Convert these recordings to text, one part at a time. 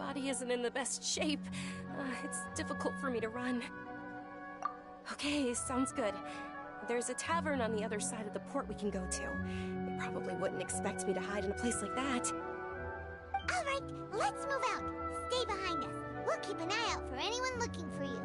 body isn't in the best shape. It's difficult for me to run. Okay, sounds good. There's a tavern on the other side of the port we can go to. They probably wouldn't expect me to hide in a place like that. All right, let's move out. Stay behind us. We'll keep an eye out for anyone looking for you.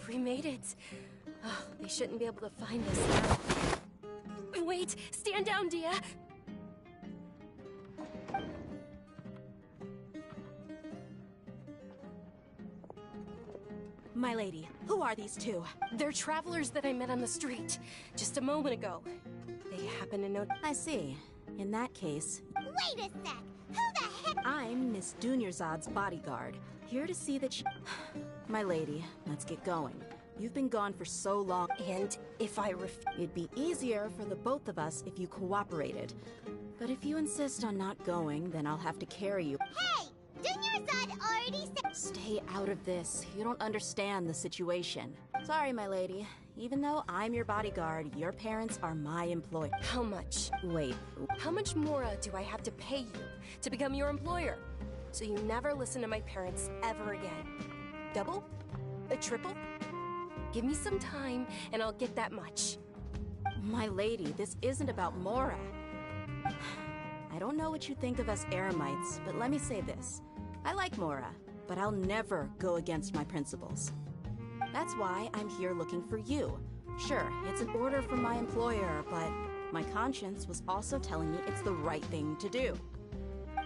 We made it. Oh, they shouldn't be able to find us now. Wait! Stand down, Dia! My lady, who are these two? They're travelers that I met on the street just a moment ago. They happen to know... I see. In that case... Wait a sec! Who the heck? I'm Miss Dunyarzad's bodyguard, here to see that she... My lady, let's get going. You've been gone for so long. And if I It'd be easier for the both of us if you cooperated. But if you insist on not going, then I'll have to carry you. Hey! Dunyarzad already said... Stay out of this. You don't understand the situation. Sorry, my lady. Even though I'm your bodyguard, your parents are my employer. How much? Wait. How much more do I have to pay you to become your employer? So you never listen to my parents ever again. Double? A triple? Give me some time, and I'll get that much. My lady, this isn't about Mora. I don't know what you think of us Eremites, but let me say this. I like Mora, but I'll never go against my principles. That's why I'm here looking for you. Sure, it's an order from my employer, but my conscience was also telling me it's the right thing to do.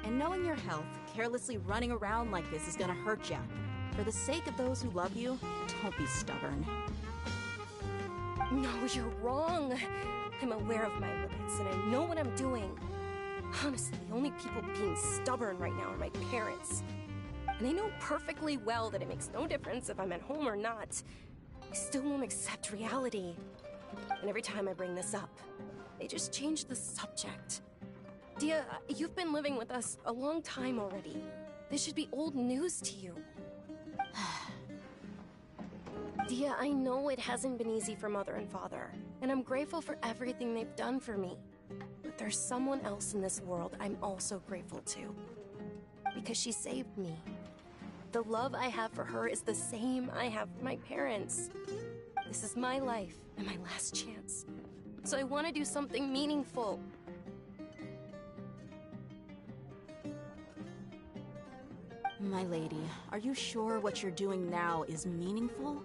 And knowing your health, carelessly running around like this is gonna hurt ya. For the sake of those who love you, don't be stubborn. No, you're wrong. I'm aware of my limits, and I know what I'm doing. Honestly, the only people being stubborn right now are my parents. And I know perfectly well that it makes no difference if I'm at home or not. I still won't accept reality. And every time I bring this up, they just change the subject. Dia, you've been living with us a long time already. This should be old news to you. Dia, I know it hasn't been easy for Mother and Father, and I'm grateful for everything they've done for me. But there's someone else in this world I'm also grateful to. Because she saved me. The love I have for her is the same I have for my parents. This is my life and my last chance. So I want to do something meaningful. My lady, are you sure what you're doing now is meaningful?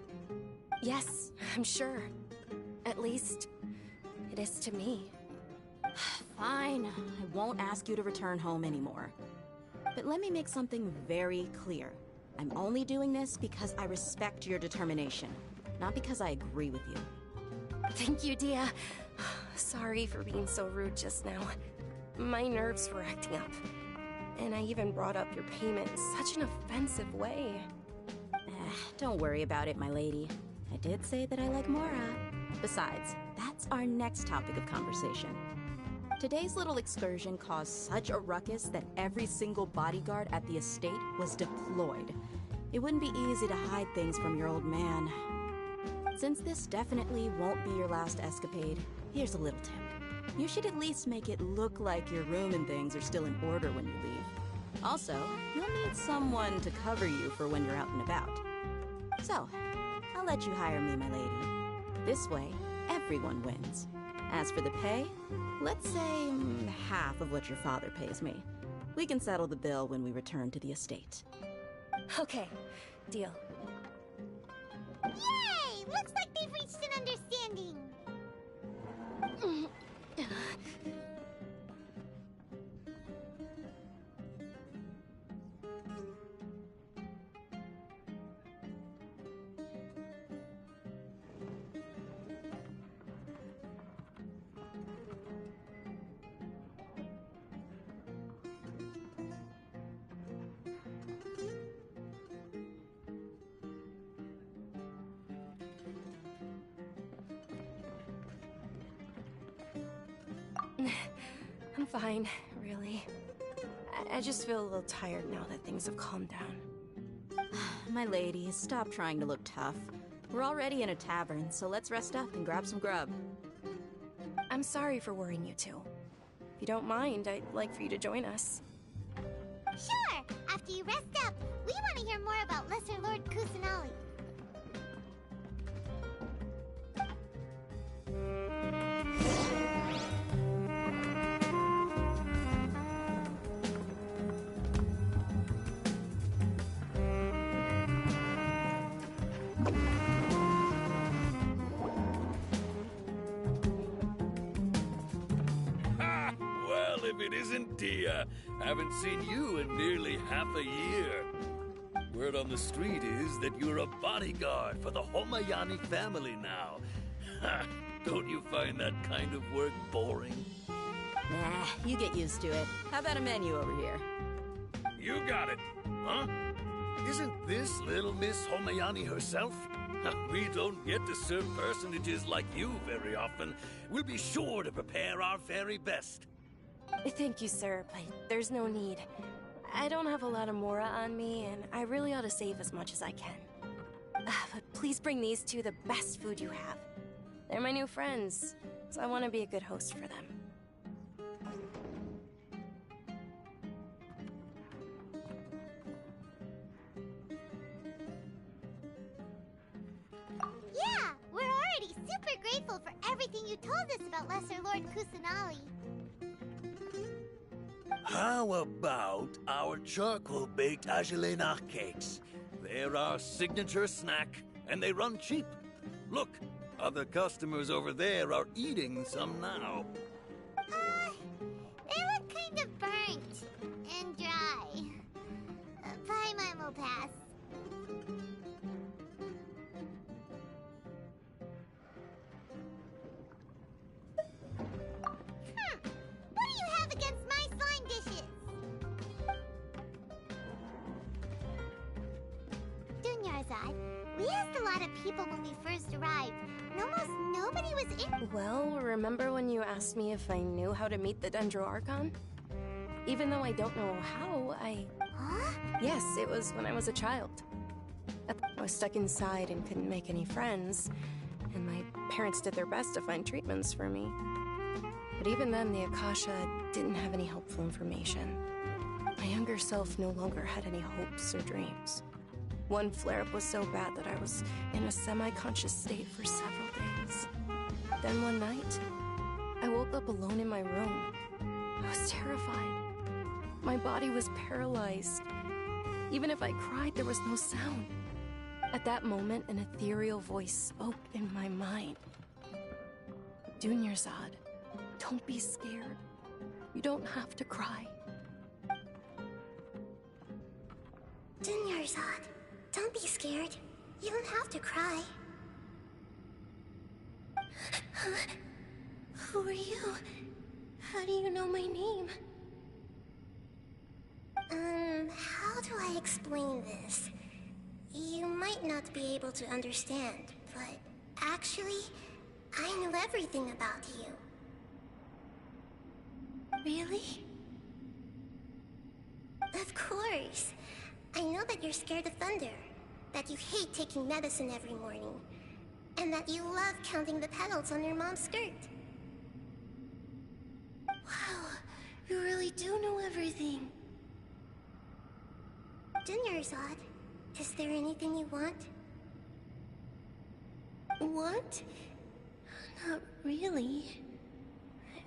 Yes, I'm sure. At least, it is to me. Fine, I won't ask you to return home anymore. But let me make something very clear. I'm only doing this because I respect your determination, not because I agree with you. Thank you, Dia. Sorry for being so rude just now. My nerves were acting up. And I even brought up your payment in such an offensive way. Don't worry about it, my lady. I did say that I like Mora. Besides, that's our next topic of conversation. Today's little excursion caused such a ruckus that every single bodyguard at the estate was deployed. It wouldn't be easy to hide things from your old man. Since this definitely won't be your last escapade, here's a little tip. You should at least make it look like your room and things are still in order when you leave. Also, you'll need someone to cover you for when you're out and about. So, I'll let you hire me, my lady. This way, everyone wins. As for the pay, let's say half of what your father pays me. We can settle the bill when we return to the estate. Okay, deal. Yay! Looks like they've reached an understanding. I'm fine, really. I just feel a little tired now that things have calmed down. My lady, stop trying to look tough. We're already in a tavern, so let's rest up and grab some grub. I'm sorry for worrying you two. If you don't mind, I'd like for you to join us. Sure! After you rest up, we want to hear more about Lesser Lord Kusanali. Ha! Well, if it isn't Dia. Haven't seen you in nearly half a year. Word on the street is that you're a bodyguard for the Homayani family now. Ha! Don't you find that kind of work boring? Nah, you get used to it. How about a menu over here? You got it, huh? Isn't this little Miss Homayani herself? We don't get to serve personages like you very often. We'll be sure to prepare our very best. Thank you, sir, but there's no need. I don't have a lot of Mora on me, and I really ought to save as much as I can. But please bring these two the best food you have. They're my new friends, so I want to be a good host for them. Yeah, we're already super grateful for everything you told us about Lesser Lord Kusanali. How about our charcoal-baked agelena cakes? They're our signature snack, and they run cheap. Look, other customers over there are eating some now. They look kind of burnt and dry. Paimon will pass. What do you have against my slime dishes? Dunyarzad, we asked a lot of people when we first arrived, and almost nobody was in. Well, remember when you asked me if I knew how to meet the Dendro Archon? Even though I don't know how, Huh? Yes, it was when I was a child. I was stuck inside and couldn't make any friends, and my parents did their best to find treatments for me. But even then, the Akasha didn't have any helpful information. My younger self no longer had any hopes or dreams. One flare-up was so bad that I was in a semi-conscious state for several days. Then one night, I woke up alone in my room. I was terrified. My body was paralyzed. Even if I cried, there was no sound. At that moment, an ethereal voice spoke in my mind. Dunyarzad, don't be scared. You don't have to cry. Dunyarzad, don't be scared. You don't have to cry. Who are you? How do you know my name? How do I explain this? You might not be able to understand, but actually, I know everything about you. Really? Of course. I know that you're scared of thunder, that you hate taking medicine every morning, and that you love counting the petals on your mom's skirt. Wow, you really do know everything. Dunyarzad, is there anything you want? What? Not really.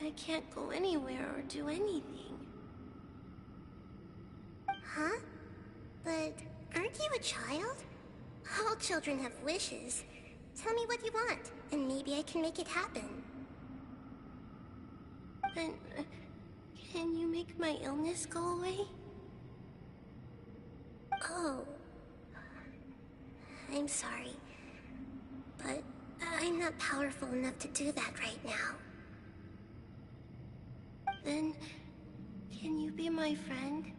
I can't go anywhere or do anything. Huh? But aren't you a child? All children have wishes. Tell me what you want, and maybe I can make it happen. But, can you make my illness go away? Oh. I'm sorry. But I'm not powerful enough to do that right now. Then, can you be my friend?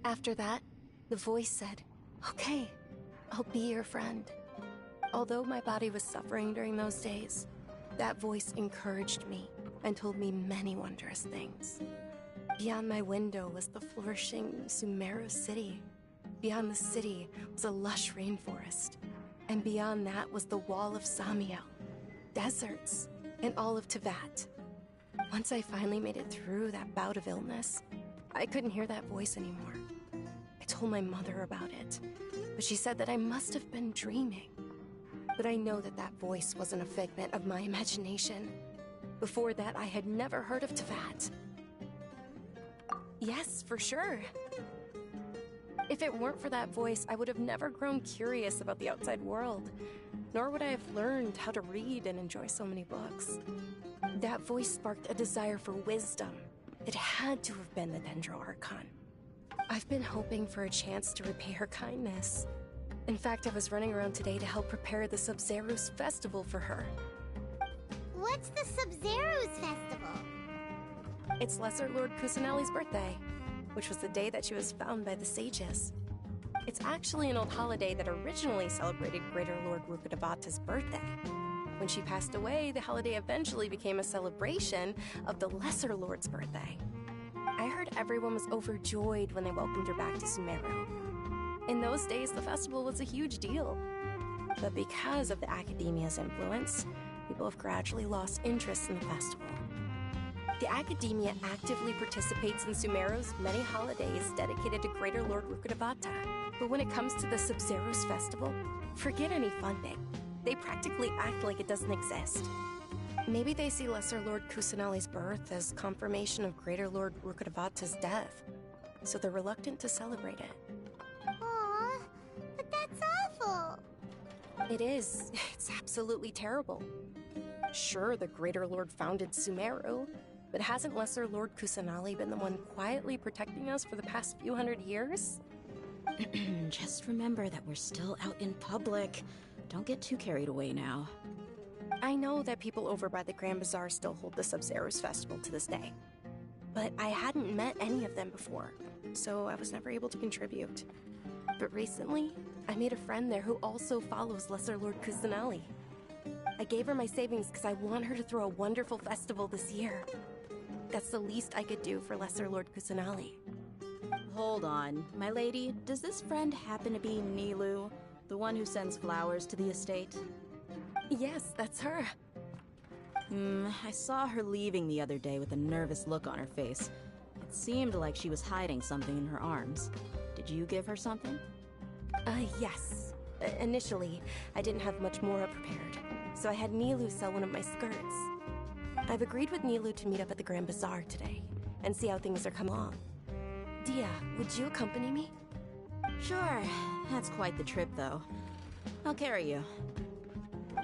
After that, the voice said, "Okay, I'll be your friend." Although my body was suffering during those days, That voice encouraged me and told me many wondrous things. Beyond my window was the flourishing Sumeru city. Beyond the city was a lush rainforest. And beyond that was the wall of Samiel, deserts, and all of Teyvat. Once I finally made it through that bout of illness, I couldn't hear that voice anymore. I told my mother about it, but she said that I must have been dreaming. But I know that that voice wasn't a figment of my imagination. Before that, I had never heard of Teyvat. Yes, for sure. If it weren't for that voice, I would have never grown curious about the outside world, nor would I have learned how to read and enjoy so many books. That voice sparked a desire for wisdom. It had to have been the Dendro Archon. I've been hoping for a chance to repay her kindness. In fact, I was running around today to help prepare the Sub-Zerus festival for her. What's the Sub-Zerus festival? It's Lesser Lord Kusanali's birthday, which was the day that she was found by the sages. It's actually an old holiday that originally celebrated Greater Lord Rukkhadevata's birthday. When she passed away, the holiday eventually became a celebration of the Lesser Lord's birthday. I heard everyone was overjoyed when they welcomed her back to Sumeru. In those days, the festival was a huge deal. But because of the Academia's influence, people have gradually lost interest in the festival. The Academia actively participates in Sumeru's many holidays dedicated to Greater Lord Rukkhadevata. But when it comes to the Sub-Zerus festival, forget any funding. They practically act like it doesn't exist. Maybe they see Lesser Lord Kusanali's birth as confirmation of Greater Lord Rukkhadevata's death, so they're reluctant to celebrate it. Aw, but that's awful. It is. It's absolutely terrible. Sure, the Greater Lord founded Sumeru, but hasn't Lesser Lord Kusanali been the one quietly protecting us for the past few hundred years? Just remember that we're still out in public. Don't get too carried away now. I know that people over by the Grand Bazaar still hold the Sub-Zerus festival to this day. But I hadn't met any of them before, so I was never able to contribute. But recently, I made a friend there who also follows Lesser Lord Kusanali. I gave her my savings because I want her to throw a wonderful festival this year. That's the least I could do for Lesser Lord Kusanali. Hold on, my lady. Does this friend happen to be Nilou, the one who sends flowers to the estate? Yes, that's her. I saw her leaving the other day with a nervous look on her face. It seemed like she was hiding something in her arms. Did you give her something? Yes. Initially, I didn't have much Mora prepared, so I had Nilou sell one of my skirts. I've agreed with Nilou to meet up at the Grand Bazaar today, and see how things are coming along. Dia, would you accompany me? Sure. That's quite the trip, though. I'll carry you.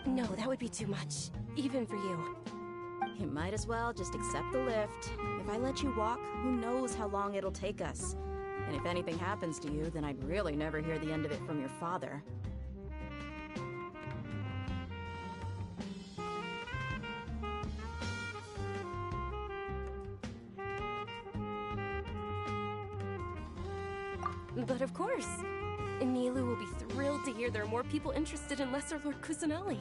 No, that would be too much, even for you. You might as well just accept the lift. If I let you walk, who knows how long it'll take us. And if anything happens to you, then I'd really never hear the end of it from your father. But of course, Nilou will be thrilled to hear there are more people interested in Lesser Lord Kusanali.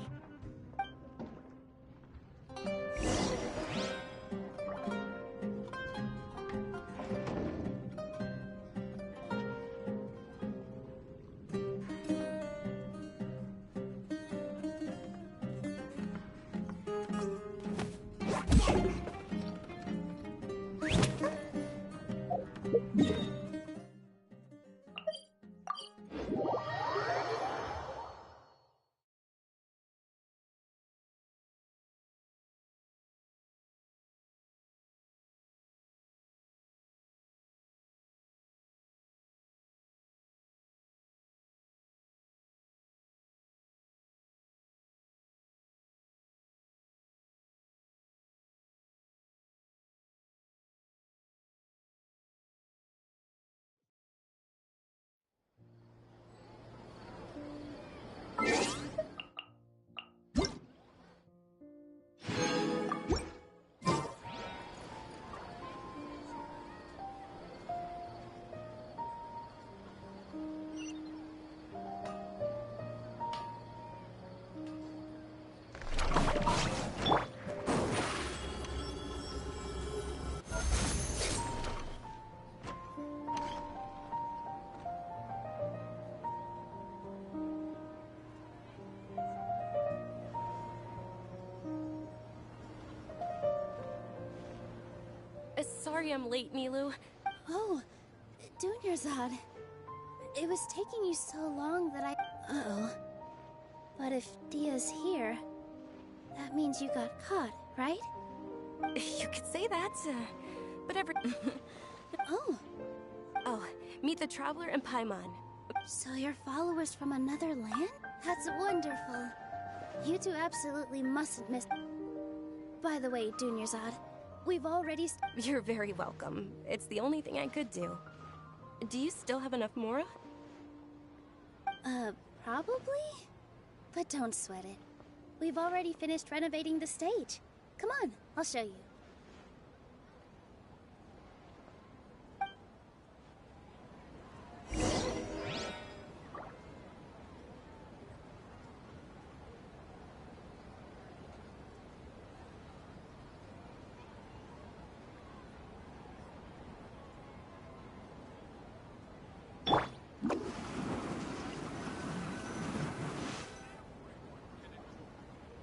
sorry I'm late, Nilu. Oh, Dunyarzad. It was taking you so long that I... Uh-oh. But if Dia's here, that means you got caught, right? You could say that, but Oh, Oh, meet the Traveler and Paimon. so you're followers from another land? That's wonderful. You two absolutely mustn't miss... By the way, Dunyarzad, we've already... You're very welcome. It's the only thing I could do. Do you still have enough Mora? Probably? But don't sweat it. We've already finished renovating the stage. Come on, I'll show you.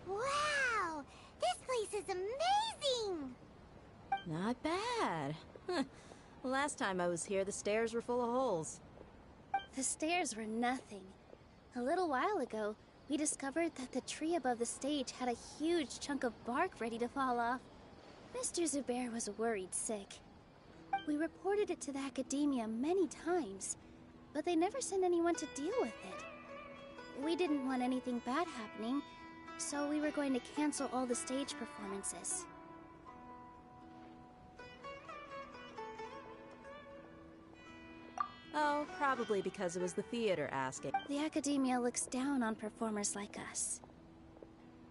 Wow! This place is amazing! Not bad. Huh. Last time I was here, the stairs were full of holes. The stairs were nothing. A little while ago, we discovered that the tree above the stage had a huge chunk of bark ready to fall off. Mr. Zubair was worried sick. We reported it to the academia many times, but they never sent anyone to deal with it. We didn't want anything bad happening, so we were going to cancel all the stage performances. Oh, probably because it was the theater asking. The academia looks down on performers like us.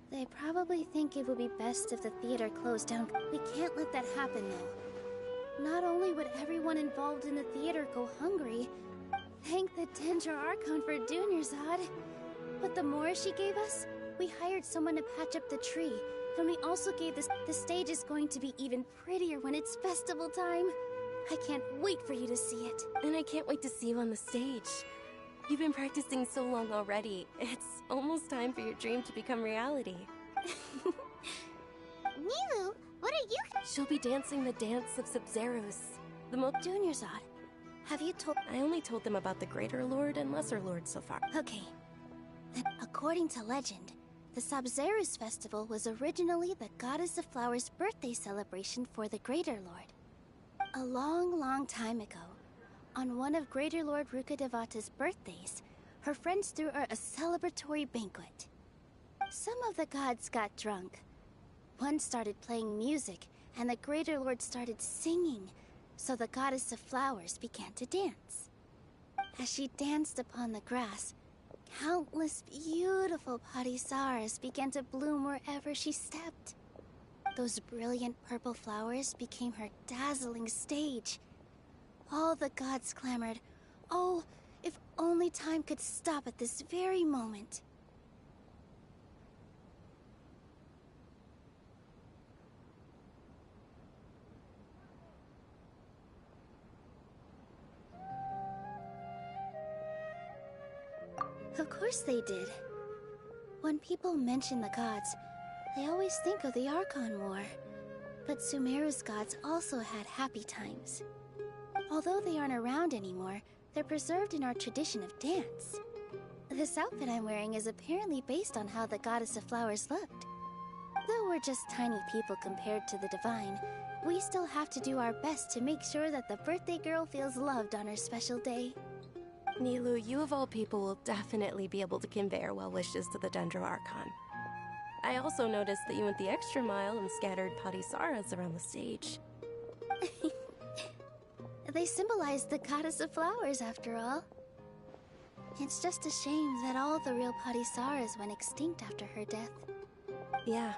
They probably think it would be best if the theater closed down. We can't let that happen, though. Not only would everyone involved in the theater go hungry, thank the Dendra Archon for Dunyarzad, but the more she gave us, we hired someone to patch up the tree, and we also gave this. The stage is going to be even prettier when it's festival time. I can't wait for you to see it. And I can't wait to see you on the stage. You've been practicing so long already. It's almost time for your dream to become reality. Nilu, what are you... She'll be dancing the dance of Sub-Zeros. The most... Dunyarzad, have you told... I only told them about the Greater Lord and Lesser Lord so far. Okay. According to legend, the Sub-Zeros festival was originally the Goddess of Flowers' birthday celebration for the Greater Lord. A long, long time ago, on one of Greater Lord Rukkhadevata's birthdays, her friends threw her a celebratory banquet. Some of the gods got drunk. One started playing music, and the Greater Lord started singing, so the Goddess of Flowers began to dance. As she danced upon the grass, countless beautiful parisaras began to bloom wherever she stepped. Those brilliant purple flowers became her dazzling stage. All the gods clamored, "Oh, if only time could stop at this very moment." Of course they did. When people mention the gods, they always think of the Archon War. But Sumeru's gods also had happy times. Although they aren't around anymore, they're preserved in our tradition of dance. This outfit I'm wearing is apparently based on how the Goddess of Flowers looked. Though we're just tiny people compared to the Divine, we still have to do our best to make sure that the birthday girl feels loved on her special day. Nilu, you of all people will definitely be able to convey our well wishes to the Dendro Archon. I also noticed that you went the extra mile and scattered Padisaras around the stage. They symbolize the Goddess of Flowers, after all. It's just a shame that all the real Padisaras went extinct after her death. Yeah.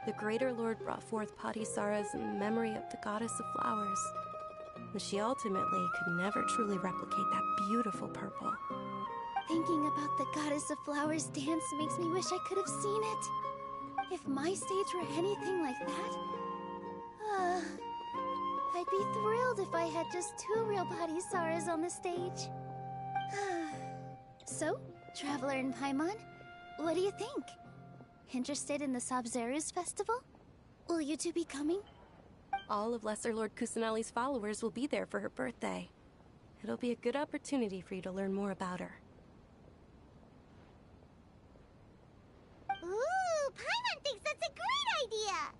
The Greater Lord brought forth Padisaras in memory of the Goddess of Flowers. But she ultimately could never truly replicate that beautiful purple. Thinking about the Goddess of Flowers dance makes me wish I could have seen it. If my stage were anything like that, I'd be thrilled if I had just 2 real Padisaras on the stage. So, Traveler and Paimon, what do you think? Interested in the Sub-Zeros festival? Will you two be coming? All of Lesser Lord Kusanali's followers will be there for her birthday. It'll be a good opportunity for you to learn more about her. Ooh, Paimon thinks that's a great idea!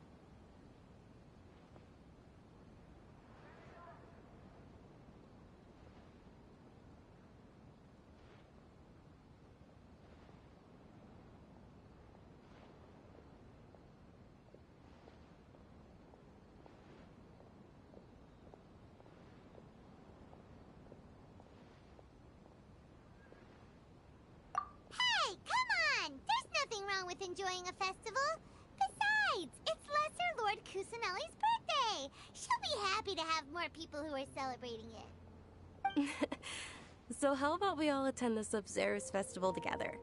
Hey, come on! There's nothing wrong with enjoying a festival. Besides, it's Lesser Lord Kusanali's birthday. She'll be happy to have more people who are celebrating it. So how about we all attend the Sub-Zerus festival together?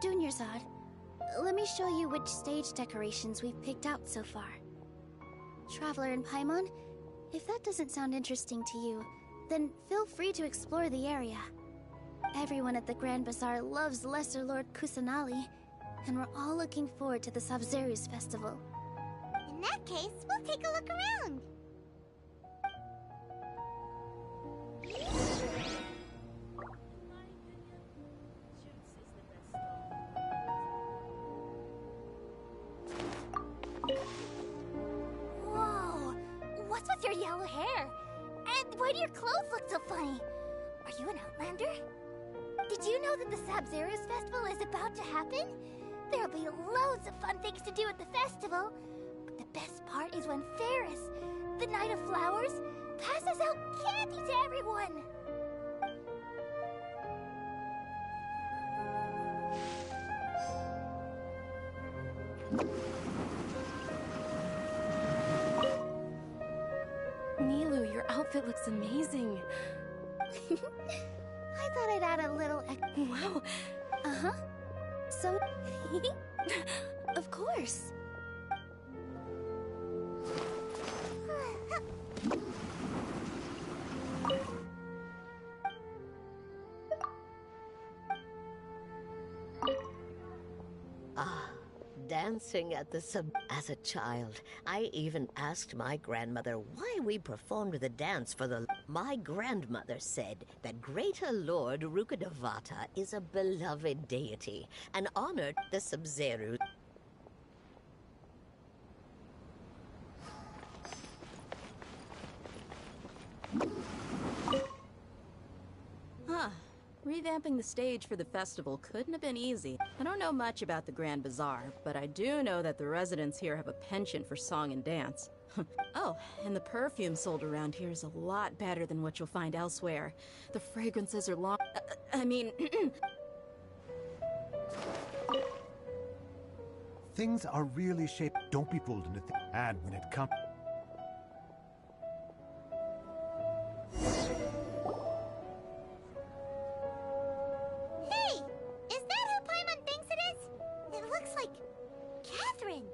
Dunyarzad, let me show you which stage decorations we've picked out so far. Traveler and Paimon, if that doesn't sound interesting to you, then feel free to explore the area. Everyone at the Grand Bazaar loves Lesser Lord Kusanali, and we're all looking forward to the Sub-Zerus festival. In that case, we'll take a look around. Whoa! What's with your yellow hair? And why do your clothes look so funny? Are you an outlander? Did you know that the Sub-Zerus festival is about to happen? There'll be loads of fun things to do at the festival. But the best part is when Ferris, the Knight of Flowers, passes out candy to everyone. Nilu, your outfit looks amazing. I thought I'd add a little Wow. Uh-huh. So... Of course. Dancing at the sub... As a child, I even asked my grandmother why we performed the dance for the... My grandmother said that Greater Lord Rukkhadevata is a beloved deity and honored the Sub-Zerus. Huh. Revamping the stage for the festival couldn't have been easy. I don't know much about the Grand Bazaar, but I do know that the residents here have a penchant for song and dance. Oh, and the perfume sold around here is a lot better than what you'll find elsewhere. The fragrances are long... Things are really shaped. Don't be fooled into things. And when it comes... Hey! Is that who Paimon thinks it is? It looks like... Catherine!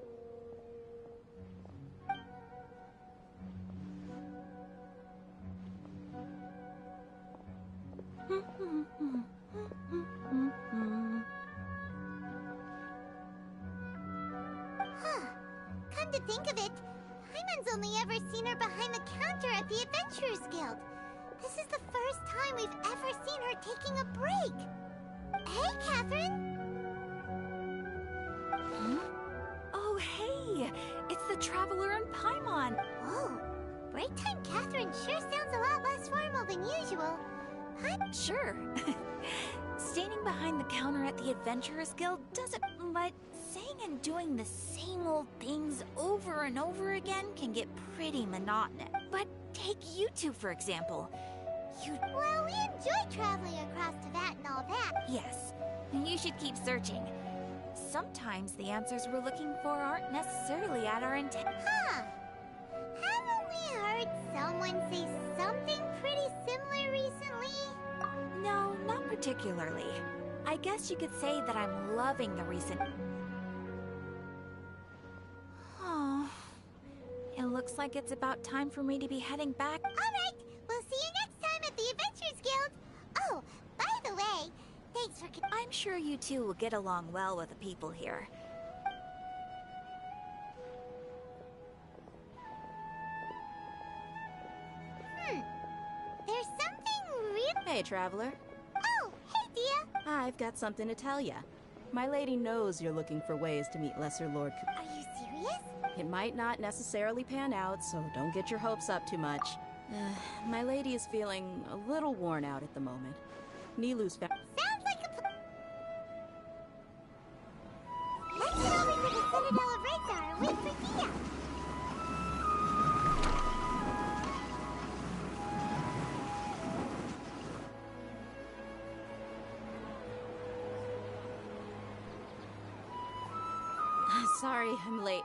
Huh. Come to think of it, Paimon's only ever seen her behind the counter at the Adventurers Guild. This is the first time we've ever seen her taking a break. Hey, Catherine! Oh, hey! It's the Traveler and Paimon! Whoa, break time Catherine sure sounds a lot less formal than usual. Sure. Standing behind the counter at the Adventurers Guild doesn't... But saying and doing the same old things over and over again can get pretty monotonous. But take you two, for example. Well, we enjoy traveling across to that and all that. Yes, you should keep searching. Sometimes the answers we're looking for aren't necessarily at our intent. Huh. Haven't we heard someone say something pretty similar recently? No, not particularly. I guess you could say that I'm loving the recent... Aw. looks like it's about time for me to be heading back. Alright, we'll see you next time at the Adventurers Guild. Oh, by the way, thanks for... I'm sure you two will get along well with the people here. There's something real... Hey, traveler. Oh, hey, Dia. I've got something to tell ya. My lady knows you're looking for ways to meet Lesser Lord. Are you serious? It might not necessarily pan out, so don't get your hopes up too much. My lady is feeling a little worn out at the moment. Nilu's Sounds like a Let's head over to the Citadel of Rexar and wait for Dia. Sorry, I'm late.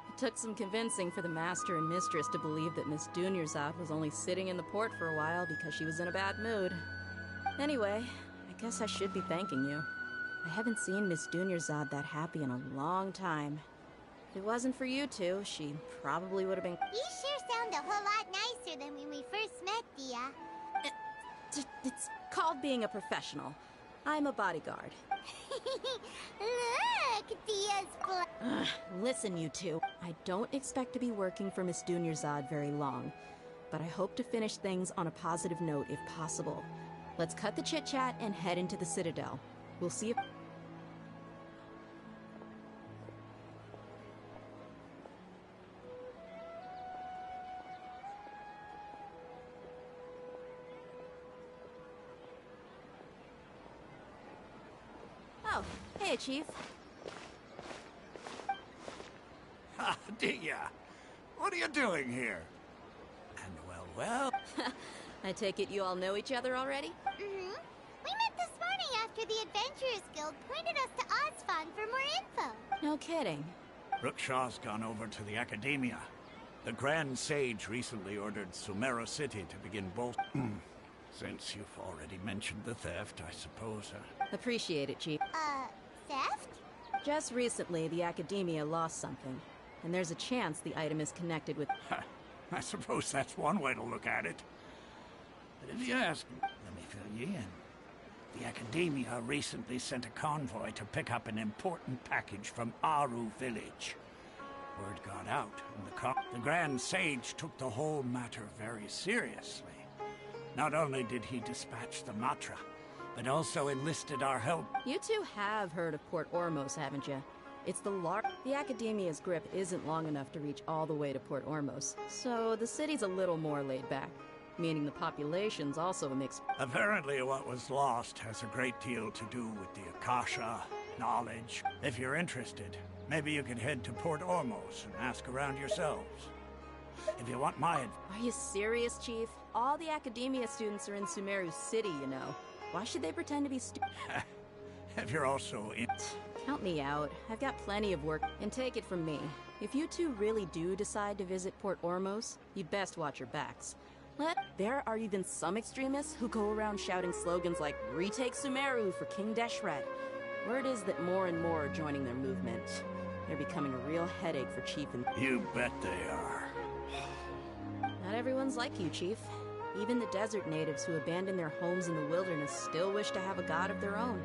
It took some convincing for the master and mistress to believe that Miss Dunyarzad was only sitting in the port for a while because she was in a bad mood. Anyway, I guess I should be thanking you. I haven't seen Miss Dunyarzad that happy in a long time. If it wasn't for you two, she probably would have been... You sure sound a whole lot nicer than when we first met, Dia. It's called being a professional. I'm a bodyguard. Look, Dia's Listen, you two. I don't expect to be working for Miss Dunyarzad very long, but I hope to finish things on a positive note if possible. Let's cut the chit-chat and head into the Citadel. We'll see if... Oh, hey, Chief. Ah, Dia! What are you doing here? And well... I take it you all know each other already? We met this morning after the Adventurers Guild pointed us to Ozfon for more info. No kidding. Rookshaw's gone over to the Academia. The Grand Sage recently ordered Sumeru City to begin bolt... Since you've already mentioned the theft, I suppose... Appreciate it, Chief. Theft? Just recently, the Academia lost something, and there's a chance the item is connected with... I suppose that's one way to look at it. But if you ask me, let me fill you in. The Academia recently sent a convoy to pick up an important package from Aru village. Word got out, and the Grand Sage took the whole matter very seriously. Not only did he dispatch the Matra, but also enlisted our help. You two have heard of Port Ormos, haven't you? It's the Academia's grip isn't long enough to reach all the way to Port Ormos, so the city's a little more laid back, meaning the population's also a mix. Apparently what was lost has a great deal to do with the Akasha, knowledge. If you're interested, maybe you could head to Port Ormos and ask around yourselves. If you want my Are you serious, Chief? All the Academia students are in Sumeru City, you know. Why should they pretend to be if you're also in... Count me out. I've got plenty of work. And take it from me. If you two really do decide to visit Port Ormos, you'd best watch your backs. There are even some extremists who go around shouting slogans like, "Retake Sumeru for King Deshret." Word is that more and more are joining their movement. They're becoming a real headache for Chief and... You bet they are. Not everyone's like you, Chief. Even the desert natives who abandon their homes in the wilderness still wish to have a god of their own.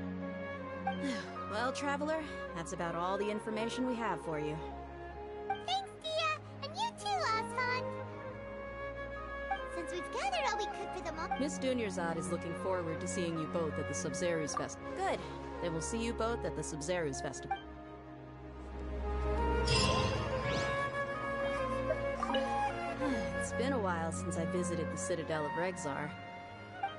Well, Traveler, that's about all the information we have for you. Thanks, Dia! And you too, Ozfon! Since we've gathered all we could for the moment... Miss Dunyarzad is looking forward to seeing you both at the Sub-Zeru's Festival. Good. Then we'll see you both at the Sub-Zeru's Festival. It's been a while since I visited the Citadel of Rexar.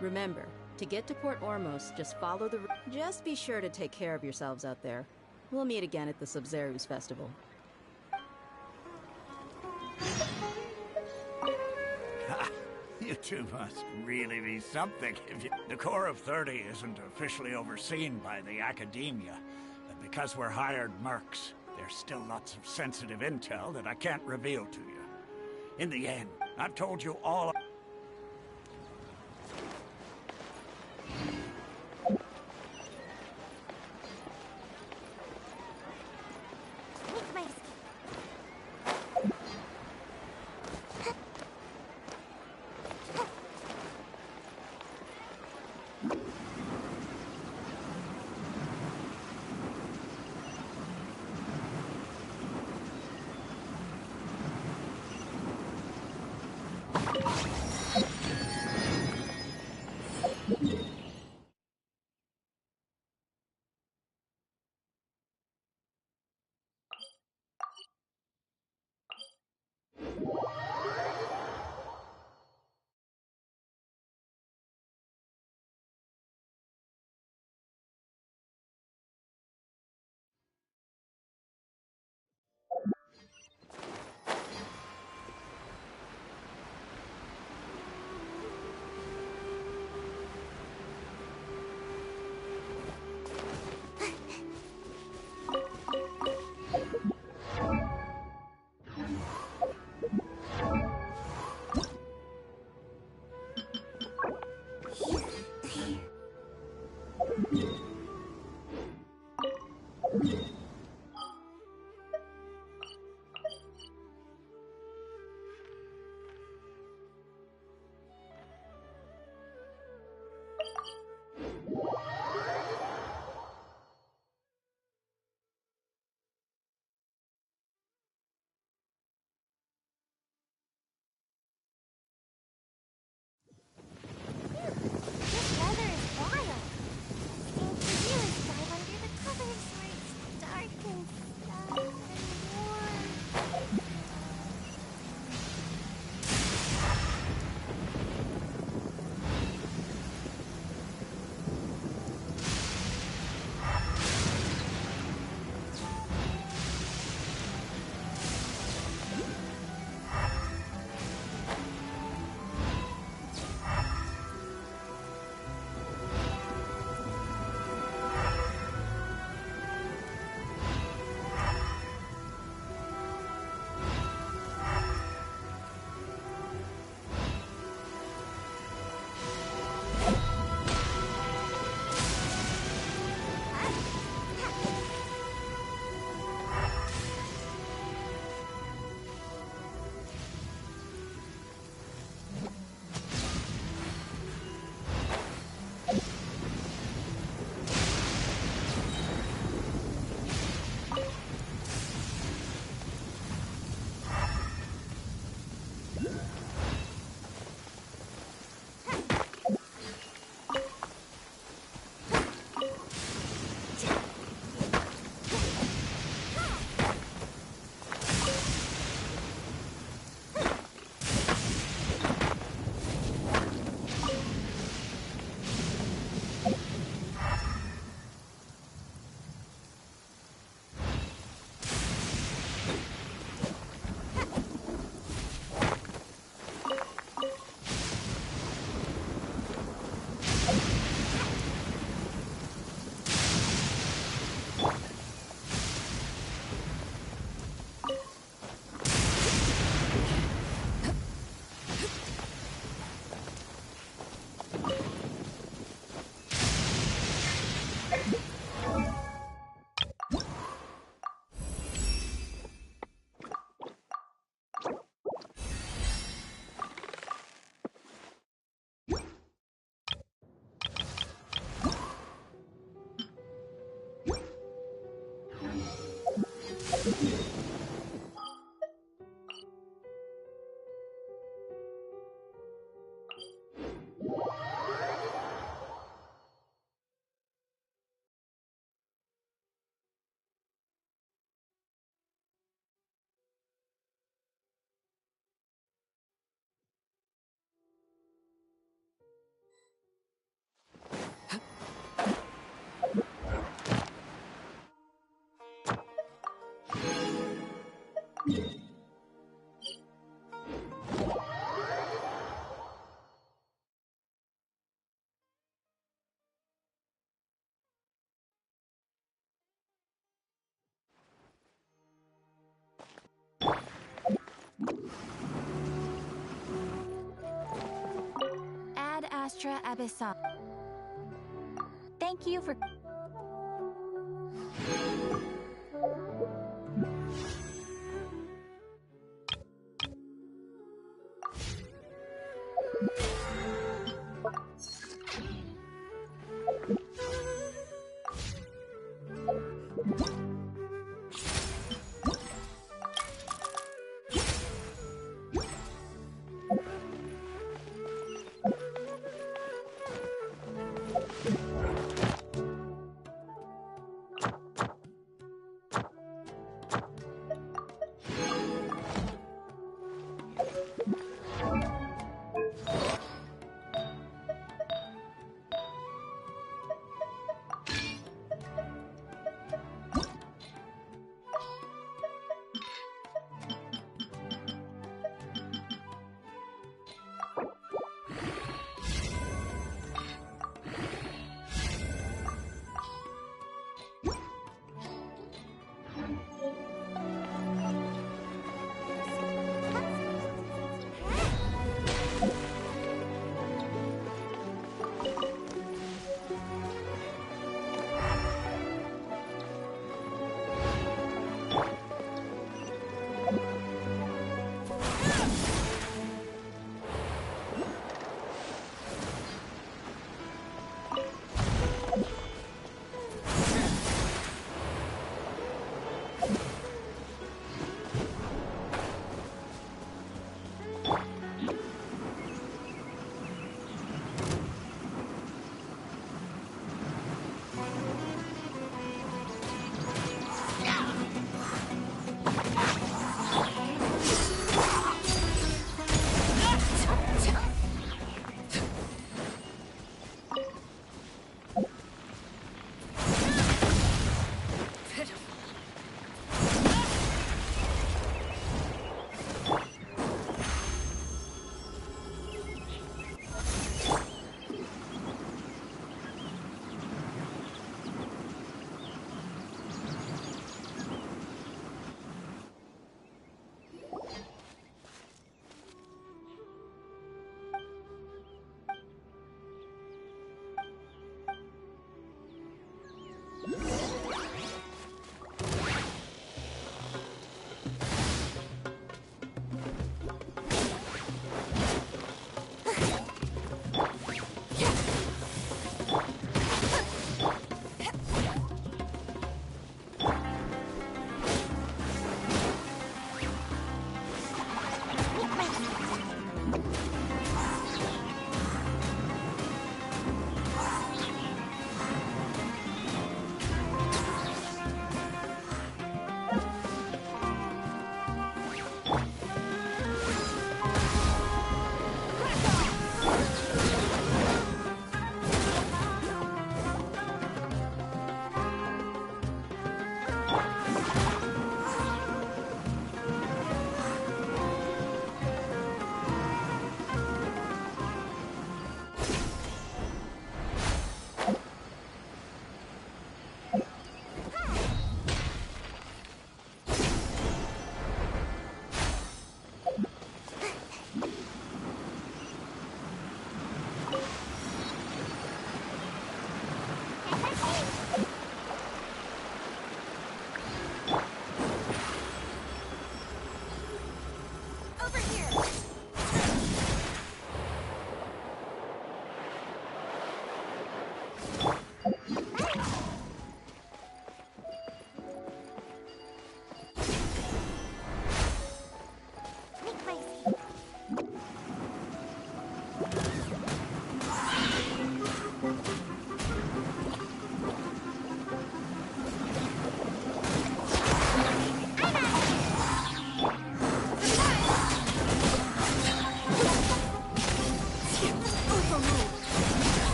Remember, to get to Port Ormos, just follow the... Just be sure to take care of yourselves out there. We'll meet again at the Sub-Zeru's Festival. You two must really be something. The Corps of 30 isn't officially overseen by the Academia, but because we're hired mercs, there's still lots of sensitive intel that I can't reveal to you. In the end, I've told you all... Ad Astra Abyssal. Thank you for...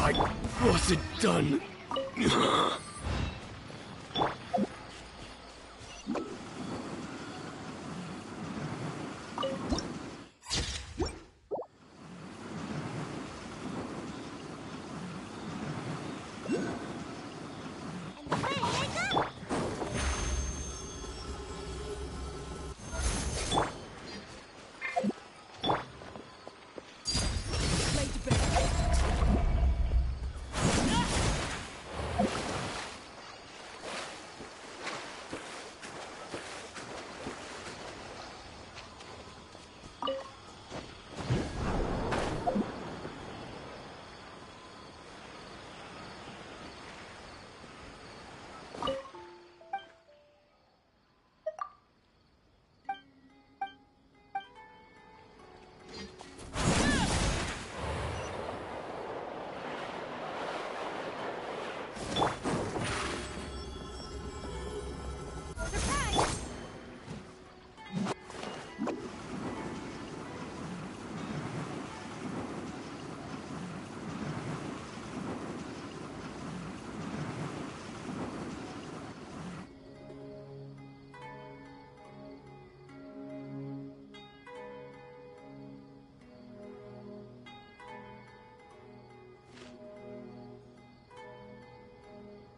I wasn't done.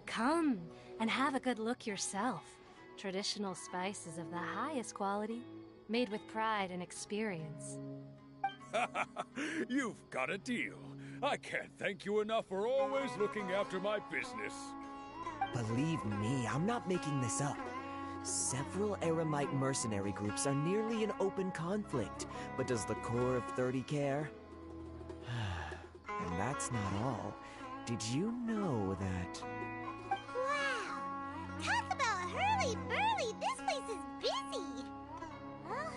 Come and have a good look yourself. Traditional spices of the highest quality, made with pride and experience. You've got a deal. I can't thank you enough for always looking after my business. Believe me, I'm not making this up. Several Eremite mercenary groups are nearly in open conflict, but does the core of 30 care? And that's not all. Did you know that... Wow! Talk about hurly-burly! This place is busy! Well,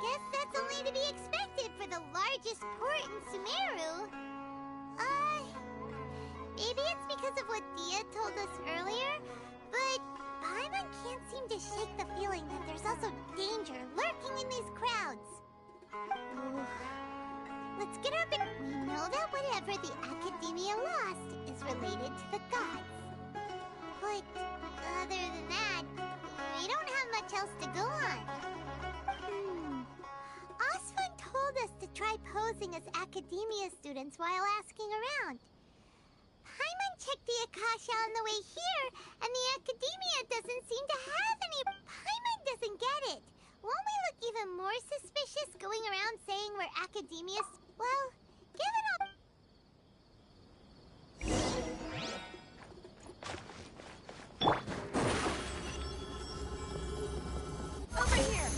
guess that's only to be expected for the largest port in Sumeru. Maybe it's because of what Dia told us earlier, but Paimon can't seem to shake the feeling that there's also danger lurking in these crowds. Let's get our big... We know that whatever the Academia lost is related to the gods. But other than that, we don't have much else to go on. Osfun told us to try posing as Academia students while asking around. Paimon checked the Akasha on the way here, and the Academia doesn't seem to have any... Paimon doesn't get it. Won't we look even more suspicious going around saying we're Academia... Well, given all... Over here!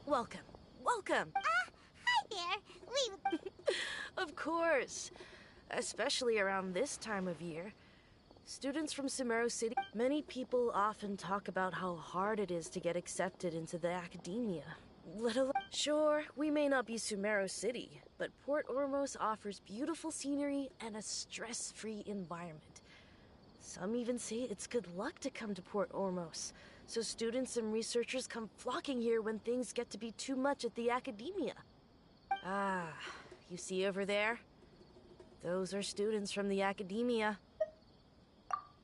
Welcome. Welcome. Hi there. Of course. Especially around this time of year. Students from Sumeru City, many people often talk about how hard it is to get accepted into the academia. Sure, we may not be Sumeru City, but Port Ormos offers beautiful scenery and a stress-free environment. Some even say it's good luck to come to Port Ormos, so students and researchers come flocking here when things get to be too much at the academia. Ah, you see over there? Those are students from the academia.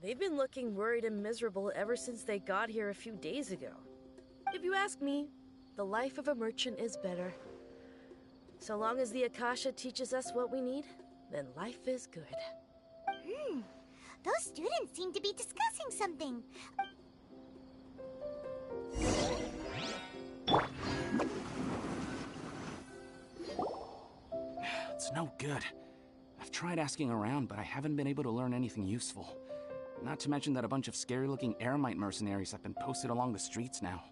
They've been looking worried and miserable ever since they got here a few days ago. If you ask me, the life of a merchant is better. So long as the Akasha teaches us what we need, then life is good. Those students seem to be discussing something. It's no good. I've tried asking around, but I haven't been able to learn anything useful. Not to mention that a bunch of scary-looking Eremite mercenaries have been posted along the streets now.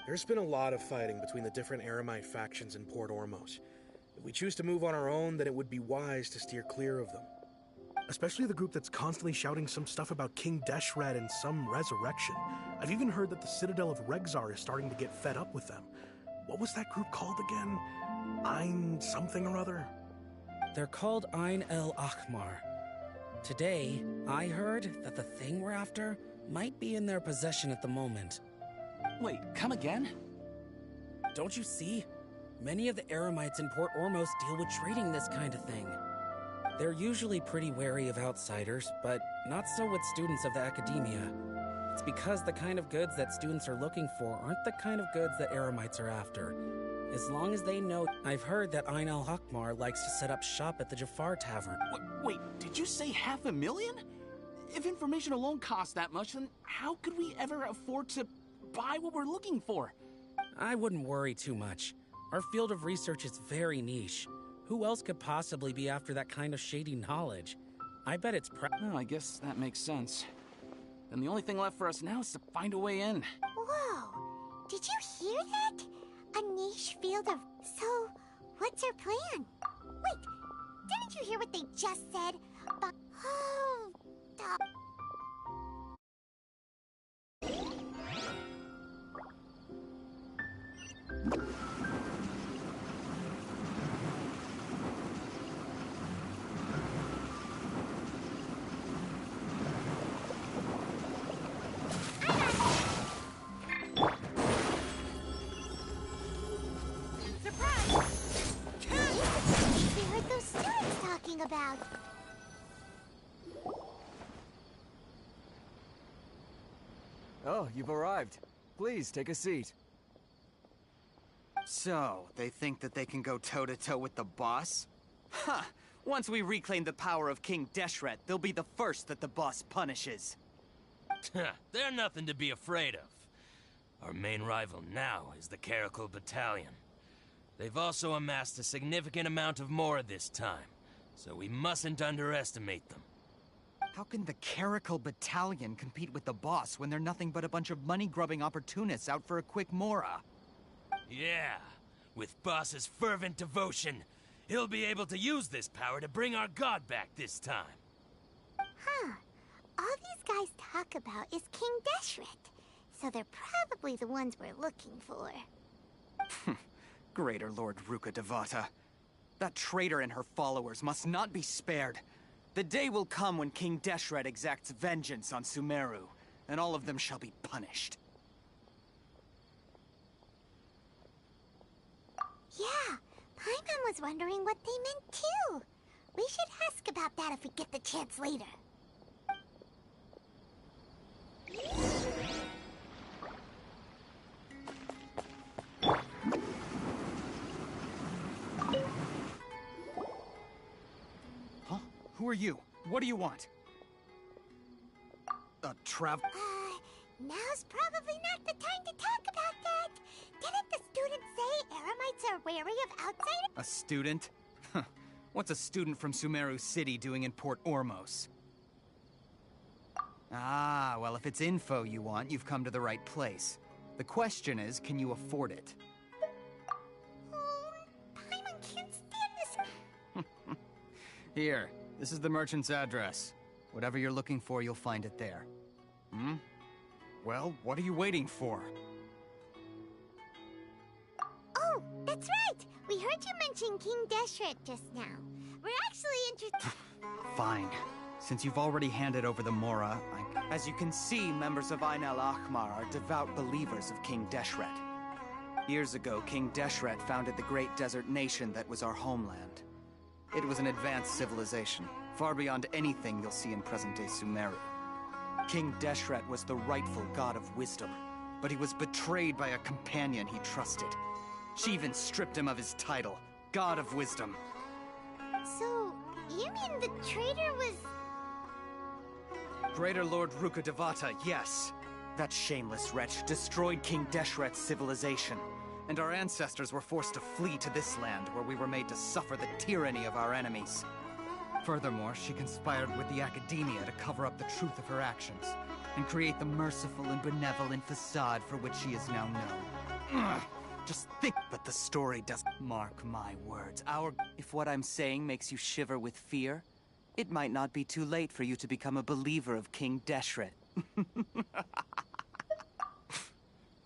There's been a lot of fighting between the different Eremite factions in Port Ormos. If we choose to move on our own, then it would be wise to steer clear of them. Especially the group that's constantly shouting some stuff about King Deshret and some resurrection. I've even heard that the Citadel of Regzar is starting to get fed up with them. What was that group called again? Ein something or other? They're called Ein El Akhmar. Today, I heard that the thing we're after might be in their possession at the moment. Wait, come again? Don't you see? Many of the Eremites in Port Ormos deal with trading this kind of thing. They're usually pretty wary of outsiders, but not so with students of the academia. It's because the kind of goods that students are looking for aren't the kind of goods that Eremites are after. As long as they know, I've heard that Ein El Hakmar likes to set up shop at the Jafar Tavern. Wait, did you say 500,000? If information alone costs that much, then how could we ever afford to buy what we're looking for? I wouldn't worry too much. Our field of research is very niche. Who else could possibly be after that kind of shady knowledge? I bet it's Oh, I guess that makes sense. Then the only thing left for us now is to find a way in. Whoa! Did you hear that? A niche field of... So, what's your plan? Wait, didn't you hear what they just said? Oh, about? Oh, you've arrived. Please, take a seat. So, they think that they can go toe-to-toe with the boss? Huh! Once we reclaim the power of King Deshret, they'll be the first that the boss punishes. They're nothing to be afraid of. Our main rival now is the Caracal Battalion. They've also amassed a significant amount of Mora this time, so we mustn't underestimate them. How can the Caracal Battalion compete with the boss when they're nothing but a bunch of money-grubbing opportunists out for a quick Mora? Yeah, with boss's fervent devotion, he'll be able to use this power to bring our god back this time. Huh. All these guys talk about is King Deshret, so they're probably the ones we're looking for. Greater Lord Ruka Devata. That traitor and her followers must not be spared. The day will come when King Deshret exacts vengeance on Sumeru, and all of them shall be punished. Yeah, Paimon was wondering what they meant too. We should ask about that if we get the chance later. Huh? Who are you? What do you want? Now's probably not the time to talk about that. Didn't the students say Eremites are wary of outsiders? A student? What's a student from Sumeru City doing in Port Ormos? Ah, well, if it's info you want, you've come to the right place. The question is, can you afford it? Paimon can't stand this. Here, this is the merchant's address. Whatever you're looking for, you'll find it there. Hmm? Well, what are you waiting for? Oh, that's right! We heard you mention King Deshret just now. We're actually interested... Fine. Since you've already handed over the Mora, As you can see, members of Ain al-Ahmar are devout believers of King Deshret. Years ago, King Deshret founded the great desert nation that was our homeland. It was an advanced civilization, far beyond anything you'll see in present-day Sumeru. King Deshret was the rightful god of wisdom, but he was betrayed by a companion he trusted. She even stripped him of his title, God of Wisdom. So, you mean the traitor was... Greater Lord Rukkhadevata, yes. That shameless wretch destroyed King Deshret's civilization, and our ancestors were forced to flee to this land where we were made to suffer the tyranny of our enemies. Furthermore, she conspired with the Academia to cover up the truth of her actions, and create the merciful and benevolent facade for which she is now known. Ugh. Just think, but the story doesn't. Mark my words, if what I'm saying makes you shiver with fear, it might not be too late for you to become a believer of King Deshret.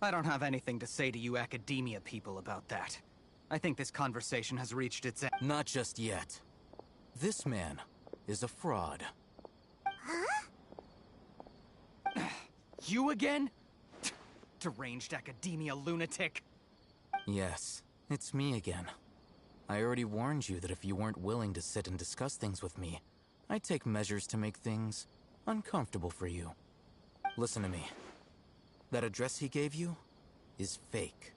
I don't have anything to say to you Academia people about that. I think this conversation has reached its end. Not just yet. This man is a fraud. Huh? You again? Deranged Academia lunatic. Yes, it's me again. I already warned you that if you weren't willing to sit and discuss things with me, I'd take measures to make things uncomfortable for you. Listen to me. That address he gave you is fake.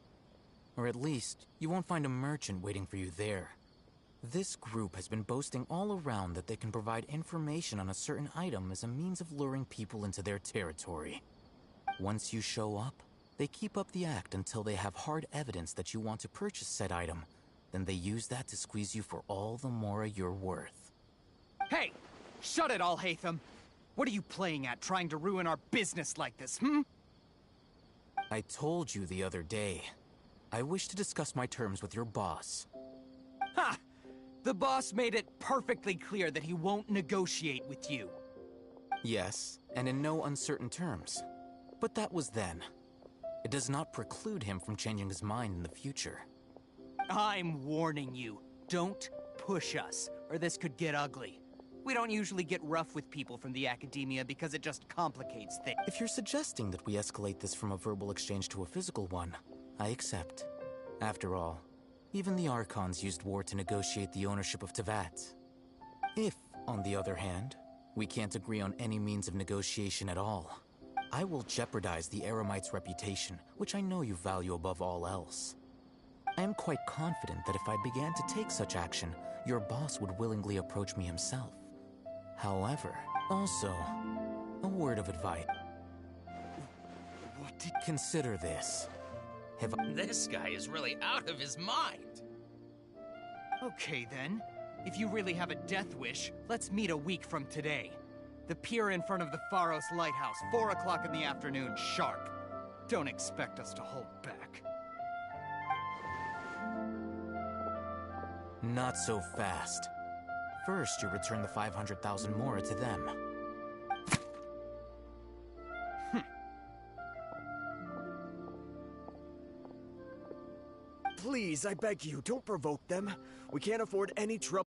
Or at least, you won't find a merchant waiting for you there. This group has been boasting all around that they can provide information on a certain item as a means of luring people into their territory. Once you show up, they keep up the act until they have hard evidence that you want to purchase said item. Then they use that to squeeze you for all the Mora you're worth. Hey! Shut it, Al-Haytham! What are you playing at, trying to ruin our business like this, I told you the other day. I wish to discuss my terms with your boss. Ha! The boss made it perfectly clear that he won't negotiate with you. Yes, and in no uncertain terms. But that was then. It does not preclude him from changing his mind in the future. I'm warning you. Don't push us, or this could get ugly. We don't usually get rough with people from the Academia because it just complicates things. If you're suggesting that we escalate this from a verbal exchange to a physical one, I accept. After all, even the Archons used war to negotiate the ownership of Teyvat. If, on the other hand, we can't agree on any means of negotiation at all, I will jeopardize the Eremite's reputation, which I know you value above all else. I am quite confident that if I began to take such action, your boss would willingly approach me himself. However, also, a word of advice. What did... Consider this. This guy is really out of his mind. Okay then. If you really have a death wish, let's meet a week from today. The pier in front of the Pharos Lighthouse, 4 o'clock in the afternoon, sharp. Don't expect us to hold back. Not so fast. First, you return the 500,000 Mora to them. Please, I beg you, don't provoke them. We can't afford any trouble.